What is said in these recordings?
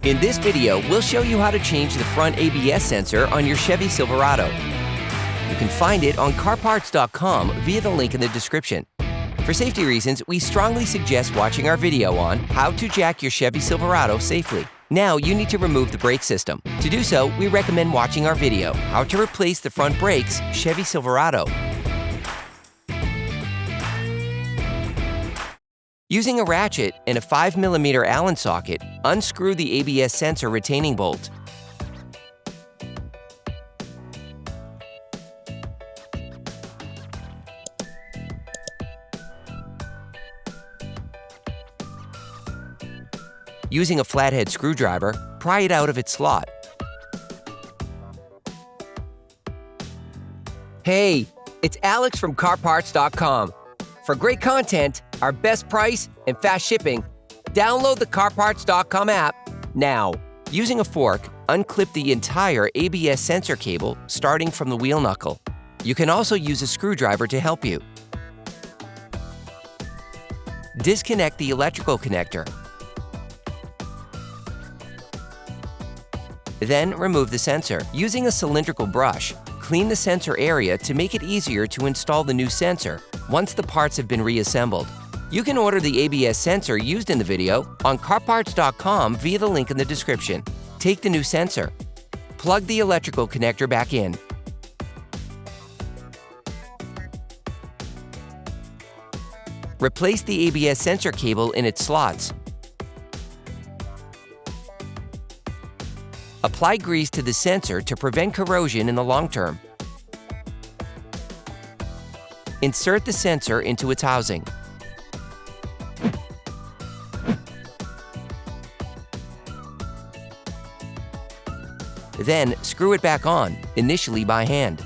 In this video, we'll show you how to change the front ABS sensor on your Chevy Silverado. You can find it on CarParts.com via the link in the description. For safety reasons, we strongly suggest watching our video on how to jack your Chevy Silverado safely. Now you need to remove the brake system. To do so, we recommend watching our video, How to Replace the Front Brakes Chevy Silverado. Using a ratchet and a 5mm Allen socket, unscrew the ABS sensor retaining bolt. Using a flathead screwdriver, pry it out of its slot. Hey, it's Alex from CarParts.com. For great content, our best price, and fast shipping, download the CarParts.com app now. Using a fork, unclip the entire ABS sensor cable starting from the wheel knuckle. You can also use a screwdriver to help you. Disconnect the electrical connector. Then remove the sensor. Using a cylindrical brush, clean the sensor area to make it easier to install the new sensor once the parts have been reassembled. You can order the ABS sensor used in the video on CarParts.com via the link in the description. Take the new sensor. Plug the electrical connector back in. Replace the ABS sensor cable in its slots. Apply grease to the sensor to prevent corrosion in the long term. Insert the sensor into its housing. Then screw it back on, initially by hand.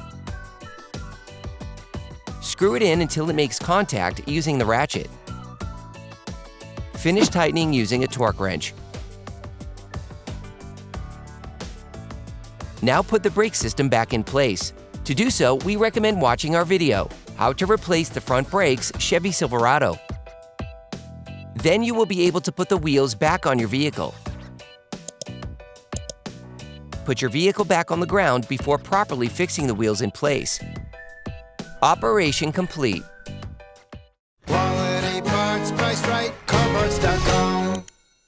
Screw it in until it makes contact using the ratchet. Finish tightening using a torque wrench. Now put the brake system back in place. To do so, we recommend watching our video, How to Replace the Front Brakes Chevy Silverado. Then you will be able to put the wheels back on your vehicle. Put your vehicle back on the ground before properly fixing the wheels in place. Operation complete. Quality parts, priced right, CarParts.com.